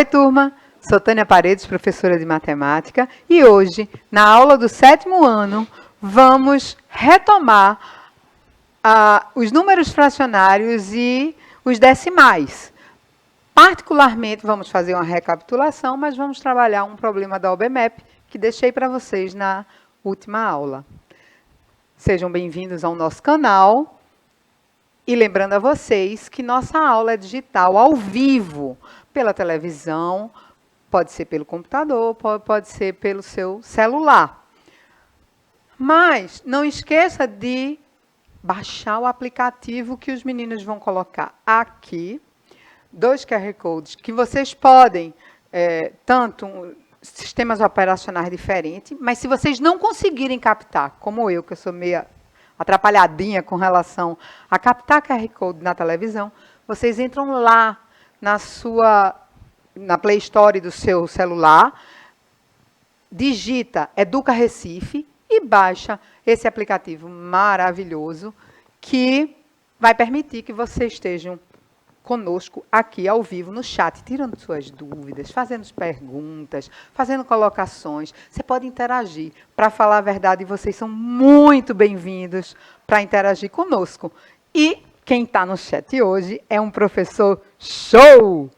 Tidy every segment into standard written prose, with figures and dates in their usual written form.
Oi, turma! Sou Tânia Paredes, professora de matemática, e hoje, na aula do 7º ano, vamos retomar os números fracionários e os decimais. Particularmente, vamos fazer uma recapitulação, mas vamos trabalhar um problema da OBMEP que deixei para vocês na última aula. Sejam bem-vindos ao nosso canal. E lembrando a vocês que nossa aula é digital, ao vivo, pela televisão, pode ser pelo computador, pode ser pelo seu celular. Mas não esqueça de baixar o aplicativo que os meninos vão colocar aqui, 2 QR Codes, que vocês podem, tanto sistemas operacionais diferentes, mas se vocês não conseguirem captar, como eu, que eu sou meia atrapalhadinha com relação a captar QR Code na televisão, vocês entram lá na Play Store do seu celular, digita Educa Recife e baixa esse aplicativo maravilhoso que vai permitir que vocês estejam conosco aqui ao vivo no chat, tirando suas dúvidas, fazendo perguntas, fazendo colocações. Você pode interagir. Para falar a verdade, vocês são muito bem-vindos para interagir conosco. E quem está no chat hoje é um professor show!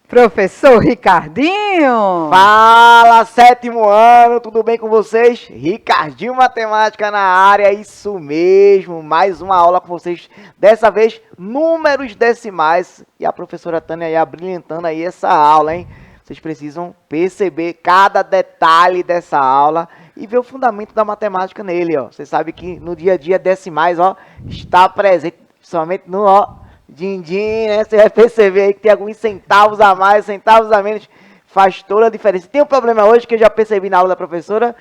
Professor Ricardinho! Fala, 7º ano, tudo bem com vocês? Ricardinho Matemática na área, isso mesmo, mais uma aula com vocês, dessa vez números decimais, e a professora Tânia aí abrilhantando aí essa aula, hein? Vocês precisam perceber cada detalhe dessa aula e ver o fundamento da matemática nele, ó. Você sabe que no dia a dia decimais, ó, está presente, principalmente no, ó, din-din, né? Você vai perceber aí que tem alguns centavos a mais, centavos a menos, faz toda a diferença. Tem um problema hoje que eu já percebi na aula da professora,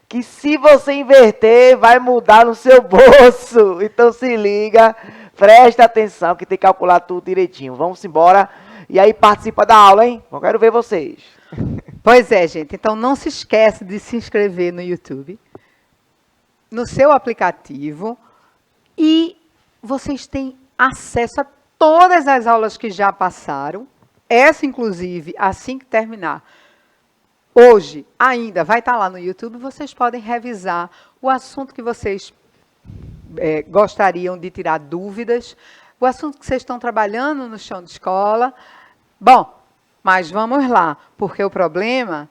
que se você inverter, vai mudar no seu bolso. Então se liga, presta atenção que tem que calcular tudo direitinho. Vamos embora. E aí participa da aula, hein? Eu quero ver vocês. Pois é, gente. Então não se esquece de se inscrever no YouTube, no seu aplicativo, e vocês têm acesso a todas as aulas que já passaram, essa inclusive, assim que terminar, hoje ainda vai estar lá no YouTube, vocês podem revisar o assunto que vocês gostariam de tirar dúvidas, o assunto que vocês estão trabalhando no chão de escola. Bom, mas vamos lá, porque o problema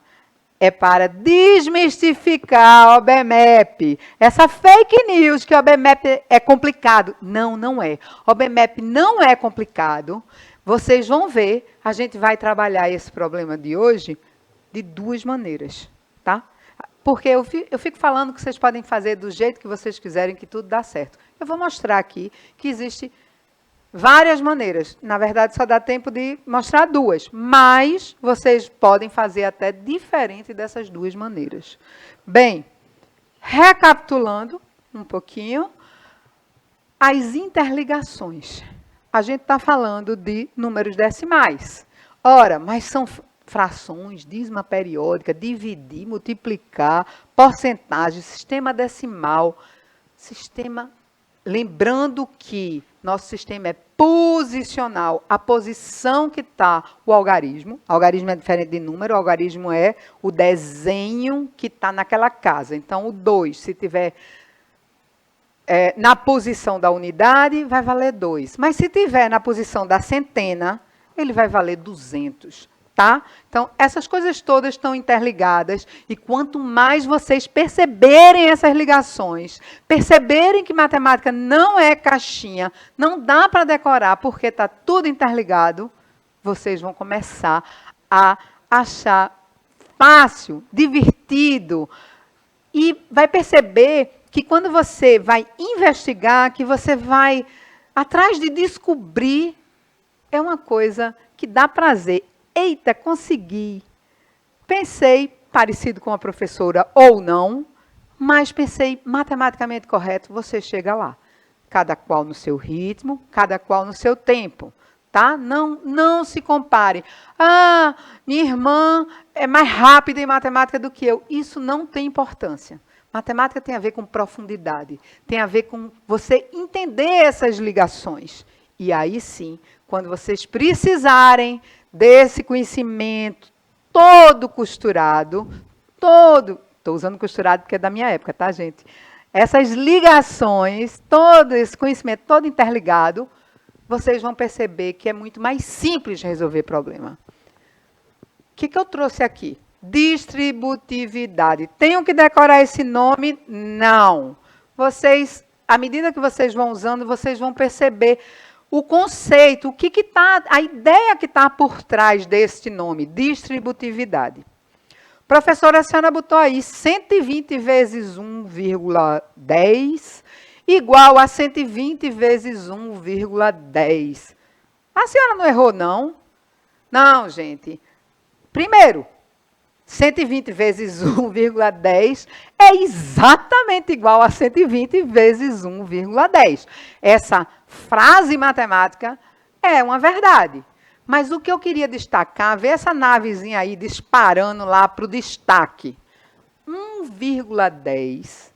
é para desmistificar a OBMEP. Essa fake news que a OBMEP é complicado. Não, não é. A OBMEP não é complicado. Vocês vão ver, a gente vai trabalhar esse problema de hoje de 2 maneiras, tá? Porque eu fico falando que vocês podem fazer do jeito que vocês quiserem, que tudo dá certo. Eu vou mostrar aqui que existe várias maneiras. Na verdade, só dá tempo de mostrar 2. Mas vocês podem fazer até diferente dessas 2 maneiras. Bem, recapitulando um pouquinho, as interligações. A gente está falando de números decimais. Ora, mas são frações, dízima periódica, dividir, multiplicar, porcentagem, sistema decimal, sistema... Lembrando que nosso sistema é posicional, a posição que está o algarismo. O algarismo é diferente de número, o algarismo é o desenho que está naquela casa. Então, o 2, se tiver na posição da unidade, vai valer 2. Mas se tiver na posição da centena, ele vai valer 200. Tá? Então, essas coisas todas estão interligadas, e quanto mais vocês perceberem essas ligações, perceberem que matemática não é caixinha, não dá para decorar porque está tudo interligado, vocês vão começar a achar fácil, divertido, e vai perceber que quando você vai investigar, que você vai atrás de descobrir, é uma coisa que dá prazer. Eita, consegui. Pensei parecido com a professora ou não, mas pensei matematicamente correto, você chega lá. Cada qual no seu ritmo, cada qual no seu tempo, tá? Não se compare. Ah, minha irmã é mais rápida em matemática do que eu. Isso não tem importância. Matemática tem a ver com profundidade, tem a ver com você entender essas ligações. E aí sim, quando vocês precisarem desse conhecimento todo costurado, estou usando costurado porque é da minha época, tá, gente? Essas ligações, todo esse conhecimento todo interligado, vocês vão perceber que é muito mais simples de resolver problema. O que eu trouxe aqui? Distributividade. Tenho que decorar esse nome? Não. Vocês, à medida que vocês vão usando, vocês vão perceber o conceito, o que está, a ideia que está por trás deste nome, distributividade. Professora, a senhora botou aí 120 vezes 1,10 igual a 120 vezes 1,10. A senhora não errou, não? Não, gente. Primeiro, 120 vezes 1,10 é exatamente igual a 120 vezes 1,10. Essa frase matemática é uma verdade. Mas o que eu queria destacar, ver essa navezinha aí disparando lá para o destaque. 1,10,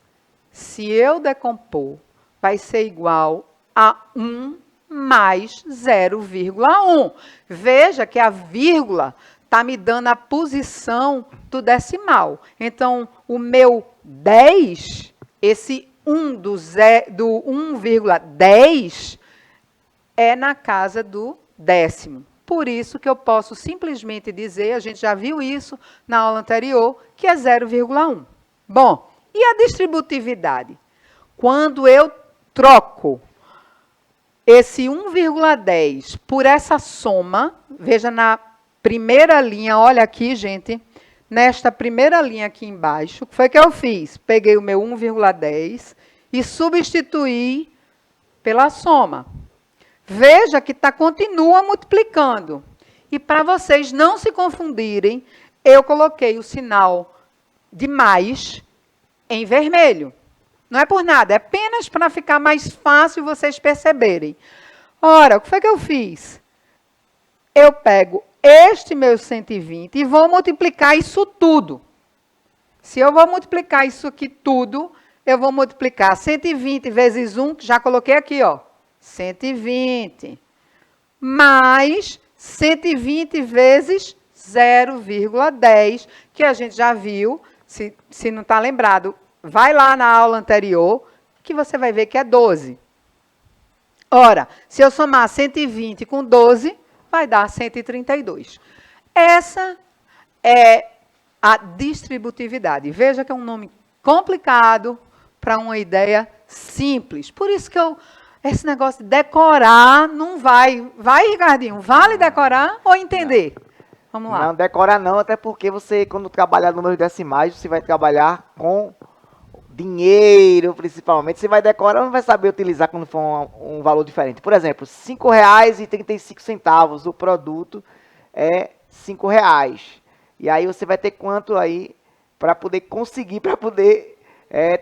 se eu decompor, vai ser igual a 1 mais 0,1. Veja que a vírgula está me dando a posição do decimal. Então, o meu 10, esse 1 do 1,10, é na casa do décimo. Por isso que eu posso simplesmente dizer, a gente já viu isso na aula anterior, que é 0,1. Bom, e a distributividade? Quando eu troco esse 1,10 por essa soma, veja na primeira linha, olha aqui, gente, nesta primeira linha aqui embaixo, o que foi que eu fiz? Peguei o meu 1,10 e substituí pela soma. Veja que continua multiplicando. E para vocês não se confundirem, eu coloquei o sinal de mais em vermelho. Não é por nada, é apenas para ficar mais fácil vocês perceberem. Ora, o que foi que eu fiz? Eu pego este meu 120 e vou multiplicar isso tudo. Se eu vou multiplicar isso aqui tudo, eu vou multiplicar 120 vezes 1, que já coloquei aqui, ó. 120, mais 120 vezes 0,10, que a gente já viu, se não está lembrado, vai lá na aula anterior, que você vai ver que é 12. Ora, se eu somar 120 com 12, vai dar 132. Essa é a distributividade. Veja que é um nome complicado para uma ideia simples. Por isso que esse negócio de decorar não vai. Vai, Ricardinho? Vale decorar ou entender? Vamos lá. Não decorar não, até porque você, quando trabalhar números decimais, você vai trabalhar com dinheiro, principalmente. Você vai decorar, não vai saber utilizar quando for um valor diferente. Por exemplo, R$ 5,35, o produto é R$ 5,00. E aí você vai ter quanto aí para poder conseguir, para poder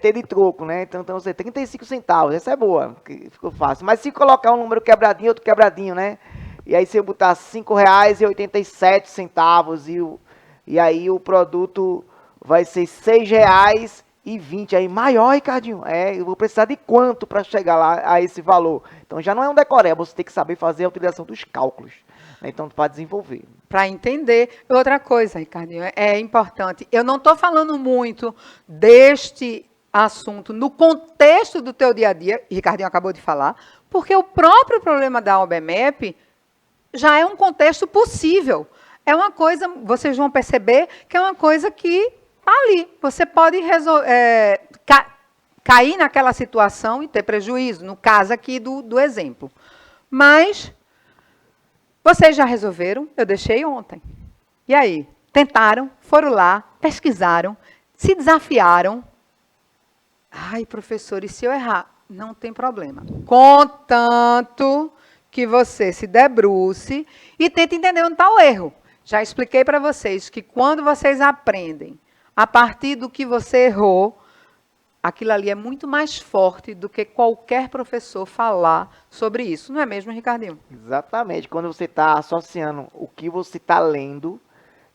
ter de troco, né? Então você 35 centavos, essa é boa, ficou fácil. Mas se colocar um número quebradinho, outro quebradinho, né? E aí se eu botar R$ 5,87 e aí o produto vai ser R$ 6,20, aí maior, Ricardinho. Eu vou precisar de quanto para chegar lá a esse valor? Então já não é um decoreba, você tem que saber fazer a utilização dos cálculos, né? Então para desenvolver. Para entender. Outra coisa, Ricardinho, é importante. Eu não estou falando muito deste assunto no contexto do teu dia a dia, Ricardinho acabou de falar, porque o próprio problema da OBMEP já é um contexto possível. É uma coisa, vocês vão perceber que é uma coisa que está ali. Você pode cair naquela situação e ter prejuízo, no caso aqui do exemplo. Mas vocês já resolveram? Eu deixei ontem. E aí? Tentaram, foram lá, pesquisaram, se desafiaram. Ai, professor, e se eu errar? Não tem problema. Contanto que você se debruce e tente entender onde está o erro. Já expliquei para vocês que quando vocês aprendem a partir do que você errou, aquilo ali é muito mais forte do que qualquer professor falar sobre isso. Não é mesmo, Ricardinho? Exatamente. Quando você está associando o que você está lendo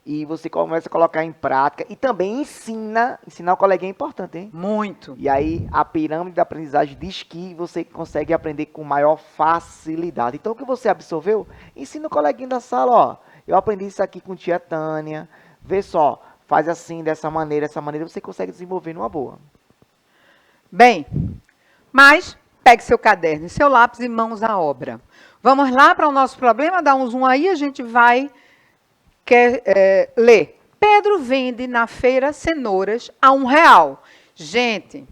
e você começa a colocar em prática e também ensinar o coleguinha é importante, hein? Muito. E aí a pirâmide da aprendizagem diz que você consegue aprender com maior facilidade. Então o que você absorveu, ensina o coleguinha da sala, ó. Eu aprendi isso aqui com tia Tânia. Vê só, faz assim, dessa maneira, você consegue desenvolver numa boa. Bem, mas pegue seu caderno e seu lápis e mãos à obra. Vamos lá para o nosso problema, dá um zoom aí, a gente vai ler. Pedro vende na feira cenouras a R$1. Gente,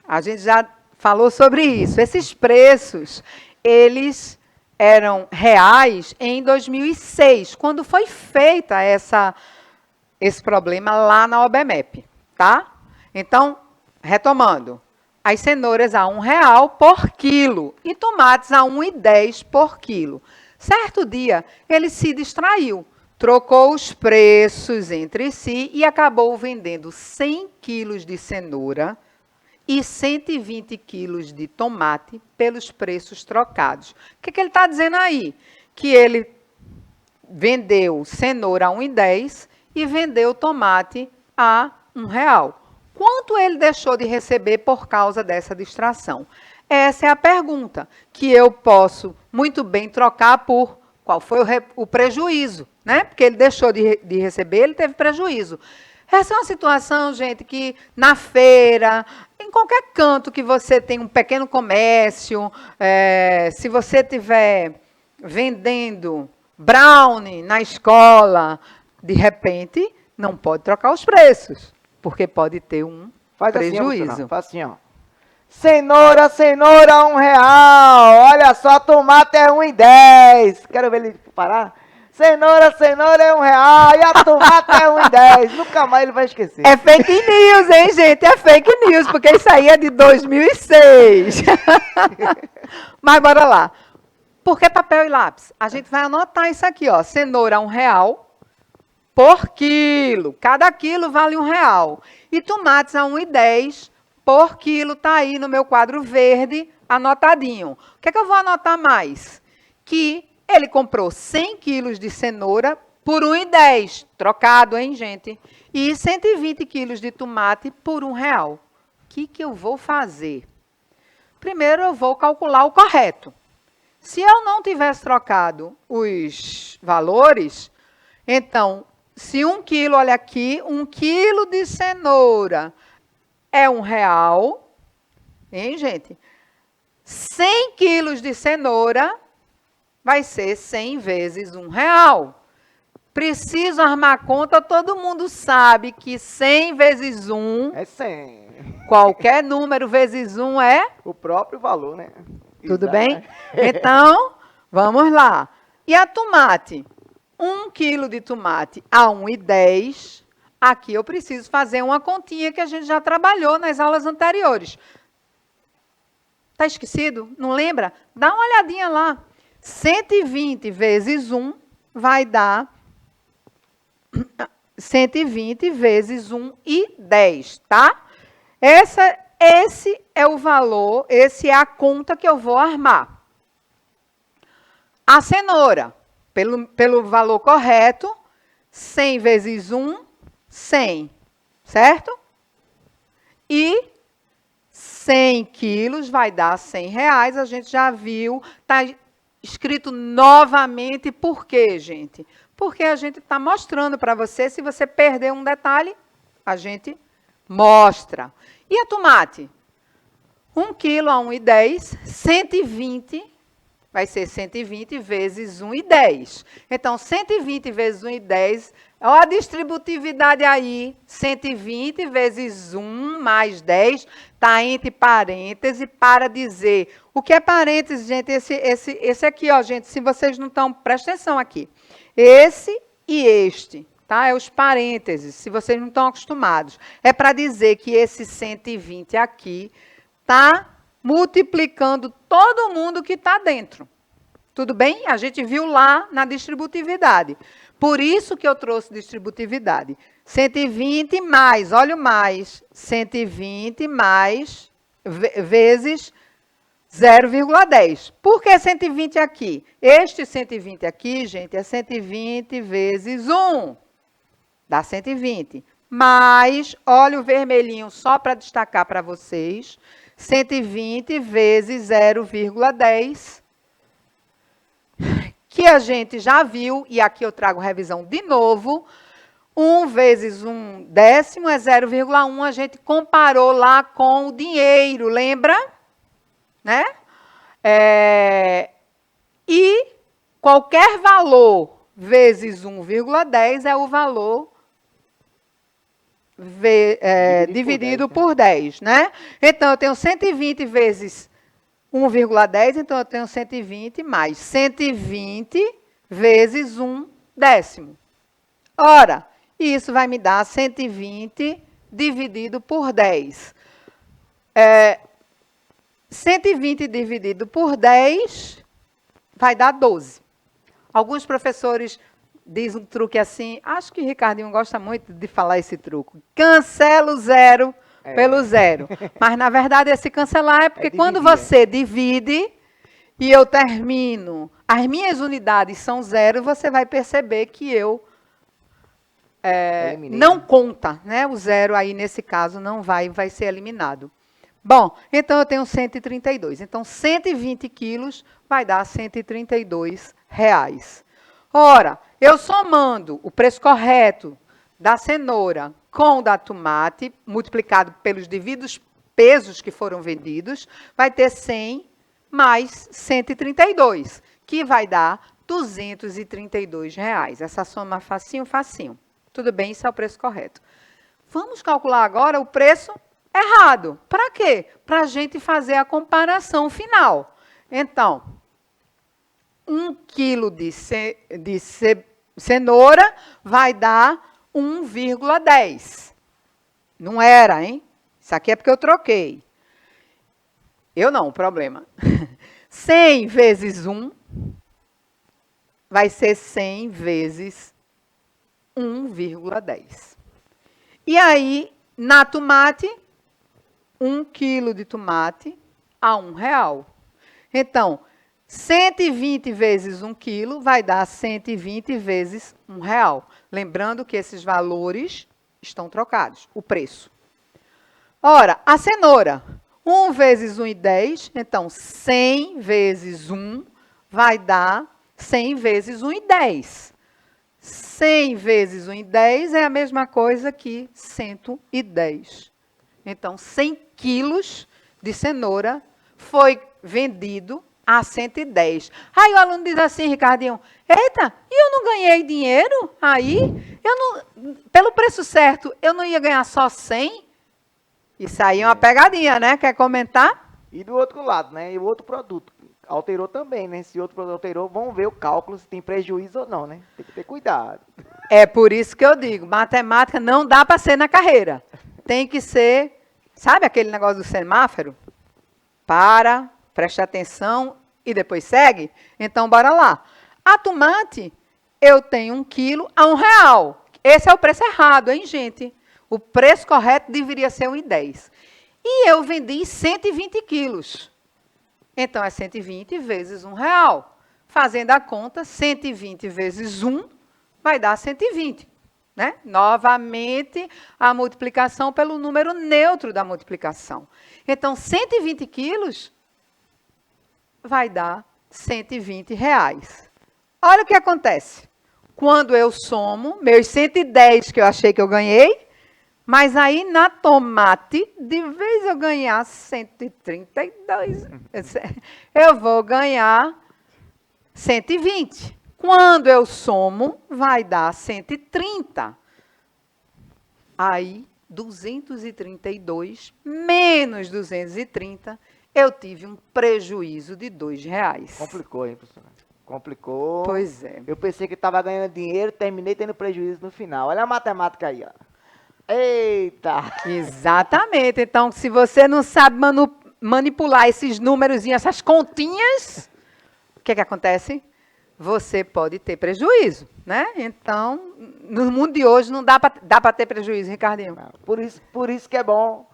a gente já falou sobre isso. Esses preços, eles eram reais em 2006, quando foi feita esse problema lá na OBMEP, tá? Então, retomando, as cenouras a R$1 por quilo e tomates a R$1,10 por quilo. Certo dia, ele se distraiu, trocou os preços entre si e acabou vendendo 100 quilos de cenoura e 120 quilos de tomate pelos preços trocados. O que ele está dizendo aí? Que ele vendeu cenoura a R$1,10 e vendeu tomate a R$1. Quanto ele deixou de receber por causa dessa distração? Essa é a pergunta que eu posso muito bem trocar por qual foi o prejuízo, né? Porque ele deixou de receber, ele teve prejuízo. Essa é uma situação, gente, que na feira, em qualquer canto que você tem um pequeno comércio, se você estiver vendendo brownie na escola, de repente, não pode trocar os preços, porque pode ter um prejuízo. Assim, faz assim, ó. Cenoura, R$1. Olha só, tomate é R$1,10. Quero ver ele parar. Cenoura é R$1 e a tomate é R$1,10. Nunca mais ele vai esquecer. É fake news, hein, gente? É fake news, porque isso aí é de 2006. Mas bora lá. Por que papel e lápis? A gente vai anotar isso aqui, ó. Cenoura R$1 por quilo. Cada quilo vale R$1. E tomates a R$1,10 por quilo. Tá aí no meu quadro verde, anotadinho. O que eu vou anotar mais? Que ele comprou 100 quilos de cenoura por R$1,10, trocado, hein, gente? E 120 quilos de tomate por R$1. O que eu vou fazer? Primeiro, eu vou calcular o correto. Se eu não tivesse trocado os valores, então, se 1 quilo, olha aqui, 1 quilo de cenoura é R$1, hein, gente? 100 quilos de cenoura vai ser 100 vezes R$1. Preciso armar conta, todo mundo sabe que 100 vezes 1... É 100. Qualquer número vezes 1 é... O próprio valor, né? Tudo bem? Então, vamos lá. E a tomate? 1 quilo de tomate a R$1,10. Aqui eu preciso fazer uma continha que a gente já trabalhou nas aulas anteriores. Está esquecido? Não lembra? Dá uma olhadinha lá. 120 vezes 1 vai dar 120 vezes 1,10, tá? Esse é o valor, esse é a conta que eu vou armar. A cenoura, pelo valor correto, 100 vezes 1, 100, certo? E 100 quilos vai dar R$100, a gente já viu, está escrito novamente, por quê, gente? Porque a gente está mostrando para você, se você perder um detalhe, a gente mostra. E a tomate? 1 quilo a R$1,10, 120, vai ser 120 vezes 1,10. Então, 120 vezes 1,10, olha a distributividade aí, 120 vezes 1 mais 10, está entre parênteses, para dizer. O que é parênteses, gente? Esse aqui, ó, gente, se vocês não estão, presta atenção aqui. Esse e este, tá? É os parênteses, se vocês não estão acostumados. É para dizer que esse 120 aqui está multiplicando todo mundo que está dentro. Tudo bem? A gente viu lá na distributividade. Por isso que eu trouxe distributividade. 120 mais, olha o mais, 120 mais vezes 0,10. Por que 120 aqui? Este 120 aqui, gente, é 120 vezes 1. Dá 120. Mais, olha o vermelhinho só para destacar para vocês. 120 vezes 0,10, que que a gente já viu, e aqui eu trago revisão de novo, 1 vezes 1/10 é 0,1, a gente comparou lá com o dinheiro, lembra? Né? E qualquer valor vezes 1,10 é o valor dividido por 10, né? Então, eu tenho 120 vezes 1,10, então eu tenho 120 mais 120 vezes 1/10. Ora, isso vai me dar 120 dividido por 10. 120 dividido por 10 vai dar 12. Alguns professores dizem um truque assim, acho que o Ricardinho gosta muito de falar esse truque. Cancela o zero pelo zero. Mas, na verdade, esse cancelar é porque quando você divide e eu termino, as minhas unidades são zero, você vai perceber que eu não conta, né? O zero aí, nesse caso, não vai ser eliminado. Bom, então eu tenho 132. Então, 120 quilos vai dar 132 reais. Ora, eu somando o preço correto da cenoura com o da tomate, multiplicado pelos devidos pesos que foram vendidos, vai ter 100 mais 132, que vai dar 232 reais. Essa soma facinho, facinho. Tudo bem, isso é o preço correto. Vamos calcular agora o preço errado. Para quê? Para a gente fazer a comparação final. Então, 1 quilo de cenoura vai dar 1,10. Não era, hein? Isso aqui é porque eu troquei. Eu não, o problema. 100 vezes 1 vai ser 100 vezes 1,10. E aí, na tomate, 1 quilo de tomate a R$1. Então, 120 vezes 1 quilo vai dar 120 vezes R$1. Lembrando que esses valores estão trocados, o preço. Ora, a cenoura, 1 vezes 1,10, então 100 vezes 1 vai dar 100 vezes 1,10. 100 vezes 1,10 é a mesma coisa que 110. Então, 100 quilos de cenoura foi vendido a 110. Aí o aluno diz assim, Ricardinho, eita, e eu não ganhei dinheiro? Aí, pelo preço certo, eu não ia ganhar só 100? Isso aí é uma pegadinha, né? Quer comentar? E do outro lado, né? E o outro produto alterou também, né? Se outro produto alterou, vamos ver o cálculo se tem prejuízo ou não, né? Tem que ter cuidado. É por isso que eu digo, matemática não dá para ser na carreira. Tem que ser, sabe aquele negócio do semáforo? Preste atenção e depois segue? Então, bora lá. A tomate, eu tenho 1 quilo a R$1. Esse é o preço errado, hein, gente? O preço correto deveria ser 1,10. E eu vendi 120 quilos. Então, é 120 vezes R$1. Fazendo a conta, 120 vezes 1 vai dar 120. Né? Novamente, a multiplicação pelo número neutro da multiplicação. Então, 120 quilos vai dar 120 reais. Olha o que acontece. Quando eu somo meus 110 que eu achei que eu ganhei, mas aí na tomate, de vez eu ganhar 132, eu vou ganhar 120. Quando eu somo, vai dar 130. Aí, 232 menos 230, eu tive um prejuízo de R$2. Complicou, hein, professora? Complicou. Pois é. Eu pensei que estava ganhando dinheiro, terminei tendo prejuízo no final. Olha a matemática aí, ó. Eita! Exatamente. Então, se você não sabe manipular esses números, essas continhas, o que acontece? Você pode ter prejuízo, né? Então, no mundo de hoje não dá para ter prejuízo, Ricardinho. Por isso que é bom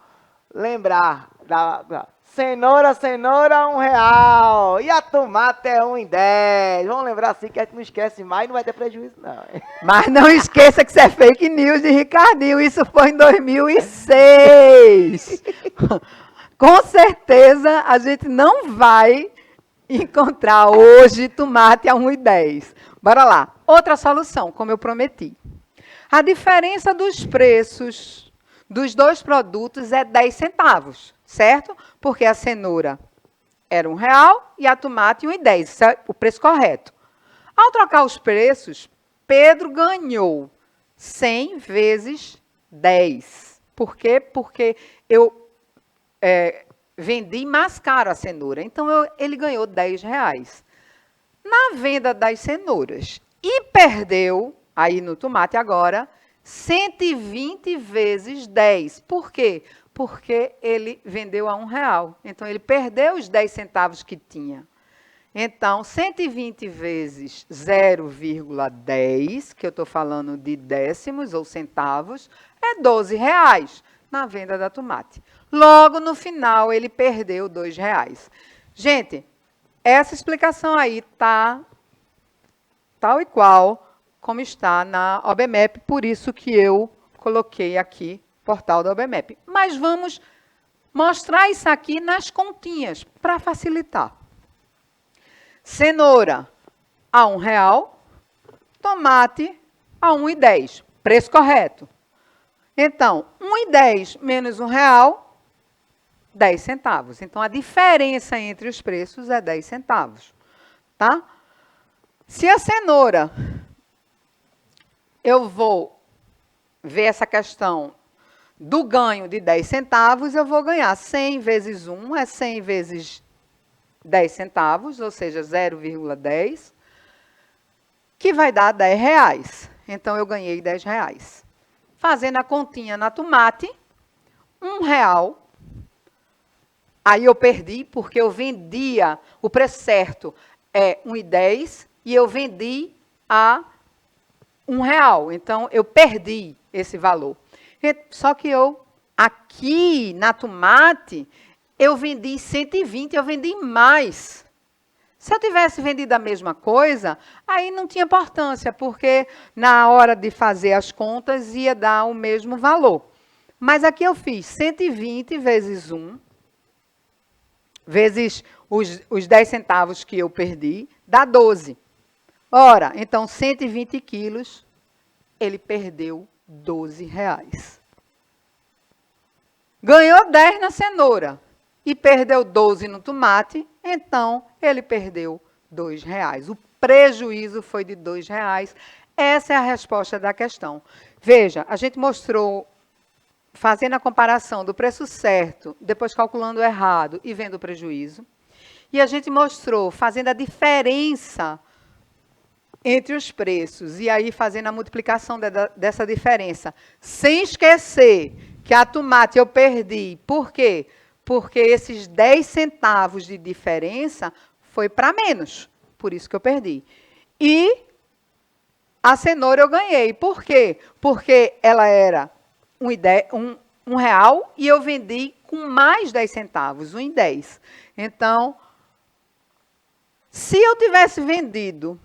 lembrar da cenoura, R$1. E a tomate é 1,10. Vamos lembrar assim que a gente não esquece mais e não vai ter prejuízo, não. Mas não esqueça que isso é fake news de Ricardinho. Isso foi em 2006. Com certeza, a gente não vai encontrar hoje tomate a 1,10. Bora lá. Outra solução, como eu prometi. A diferença dos preços dos dois produtos é 10 centavos, certo? Porque a cenoura era R$1 e a tomate 1,10. Isso é o preço correto. Ao trocar os preços, Pedro ganhou 100 vezes 10. Por quê? Porque eu vendi mais caro a cenoura. Então, ele ganhou R$10 na venda das cenouras. E perdeu, aí no tomate agora, 120 vezes 10. Por quê? Porque ele vendeu a R$1. Então, ele perdeu os 10 centavos que tinha. Então, 120 vezes 0,10, que eu estou falando de décimos ou centavos, é R$12 na venda da tomate. Logo, no final, ele perdeu R$2. Gente, essa explicação aí está tal e qual como está na OBMEP, por isso que eu coloquei aqui o portal da OBMEP. Mas vamos mostrar isso aqui nas continhas, para facilitar. Cenoura a R$1, tomate a 1,10. Preço correto. Então, 1,10 menos R$1, 10 centavos. Então, a diferença entre os preços é 10 centavos. Tá? Se a cenoura, eu vou ver essa questão do ganho de 10 centavos, eu vou ganhar 100 vezes 1 é 100 vezes 10 centavos, ou seja, 0,10, que vai dar R$10. Então, eu ganhei R$10. Fazendo a continha na tomate, R$1. Aí eu perdi, porque eu vendia, o preço certo é 1,10 e eu vendi a R$1. Então, eu perdi esse valor. Só que eu, aqui na tomate, eu vendi 120, eu vendi mais. Se eu tivesse vendido a mesma coisa, aí não tinha importância, porque na hora de fazer as contas ia dar o mesmo valor. Mas aqui eu fiz 120 vezes 1, vezes os 10 centavos que eu perdi, dá 12. Ora, então 120 quilos, ele perdeu R$12. Ganhou 10 na cenoura e perdeu 12 no tomate, então ele perdeu R$2. O prejuízo foi de R$2. Essa é a resposta da questão. Veja, a gente mostrou, fazendo a comparação do preço certo, depois calculando errado e vendo o prejuízo. E a gente mostrou, fazendo a diferença entre os preços, e aí fazendo a multiplicação dessa diferença, sem esquecer que a tomate eu perdi. Por quê? Porque esses 10 centavos de diferença foi para menos. Por isso que eu perdi. E a cenoura eu ganhei. Por quê? Porque ela era R$1 e eu vendi com mais 10 centavos, 1,10. Então, se eu tivesse vendido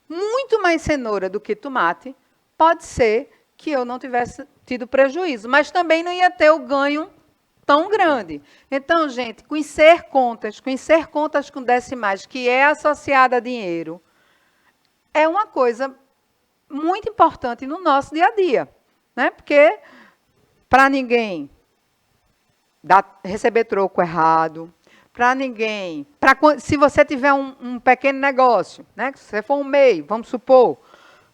muito mais cenoura do que tomate, pode ser que eu não tivesse tido prejuízo, mas também não ia ter o ganho tão grande. Então, gente, conhecer contas com decimais, que é associada a dinheiro, é uma coisa muito importante no nosso dia a dia, né? Porque para ninguém receber troco errado, para ninguém, se você tiver um pequeno negócio, né? Se você for um MEI, vamos supor,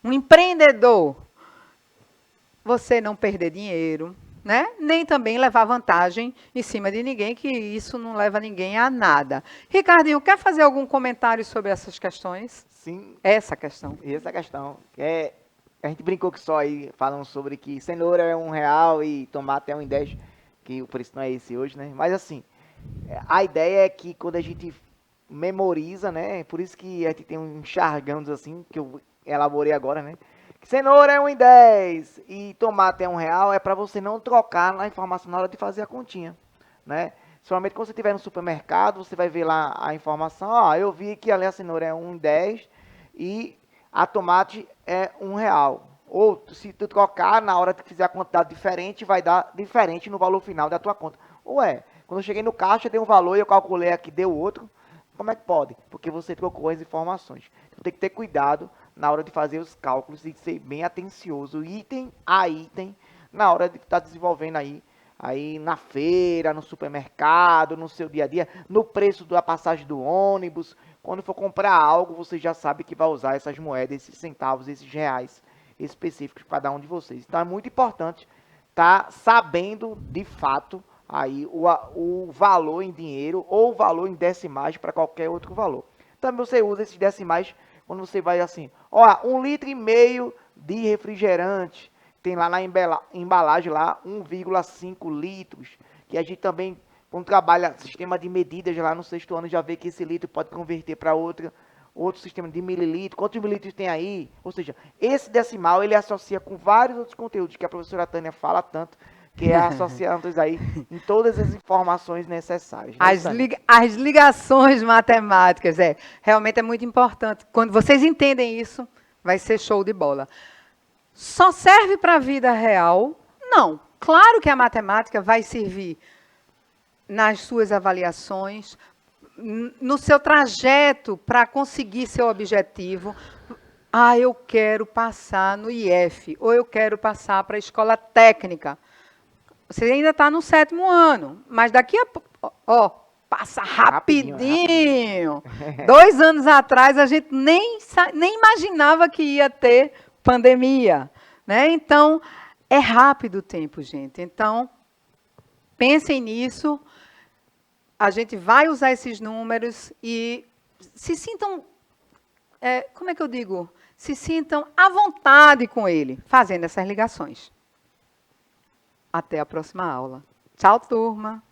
um empreendedor, você não perder dinheiro, né? Nem também levar vantagem em cima de ninguém, que isso não leva ninguém a nada. Ricardinho, quer fazer algum comentário sobre essas questões? Sim. Essa questão. E essa questão. A gente brincou que só aí, falando sobre que cenoura é R$1 e tomate é 1,10, que o preço não é esse hoje, né? Mas assim, a ideia é que quando a gente memoriza, né? Por isso que a gente tem um jargão assim, que eu elaborei agora, né? Que cenoura é 1,10 e tomate é R$1, é para você não trocar na informação na hora de fazer a continha, né? Somente quando você estiver no supermercado, você vai ver lá a informação, eu vi que ali a cenoura é 1,10 e a tomate é R$1. Ou se tu trocar na hora que fizer a quantidade diferente, vai dar diferente no valor final da tua conta. Quando eu cheguei no caixa, deu um valor e eu calculei aqui, deu outro. Como é que pode? Porque você trocou as informações. Então tem que ter cuidado na hora de fazer os cálculos e ser bem atencioso, item a item, na hora de estar desenvolvendo aí na feira, no supermercado, no seu dia a dia, no preço da passagem do ônibus. Quando for comprar algo, você já sabe que vai usar essas moedas, esses centavos, esses reais específicos para cada um de vocês. Então é muito importante estar sabendo de fato aí o valor em dinheiro ou o valor em decimais para qualquer outro valor. Também você usa esses decimais quando você vai assim, ó, 1,5 litro de refrigerante, tem lá na embalagem lá 1,5 litros, que a gente também, quando trabalha sistema de medidas lá no 6º ano, já vê que esse litro pode converter para outro sistema de mililitro. Quantos mililitros tem aí? Ou seja, esse decimal ele associa com vários outros conteúdos que a professora Tânia fala tanto, que é associando aí em todas as informações necessárias. Né, as ligações matemáticas, realmente é muito importante. Quando vocês entendem isso, vai ser show de bola. Só serve para a vida real? Não. Claro que a matemática vai servir nas suas avaliações, no seu trajeto para conseguir seu objetivo. Ah, eu quero passar no IF, ou eu quero passar para a escola técnica. Você ainda está no 7º ano, mas daqui a pouco, passa rapidinho. 2 anos atrás, a gente nem imaginava que ia ter pandemia. Né? Então, é rápido o tempo, gente. Então, pensem nisso. A gente vai usar esses números e se sintam, como é que eu digo? Se sintam à vontade com ele, fazendo essas ligações. Até a próxima aula. Tchau, turma!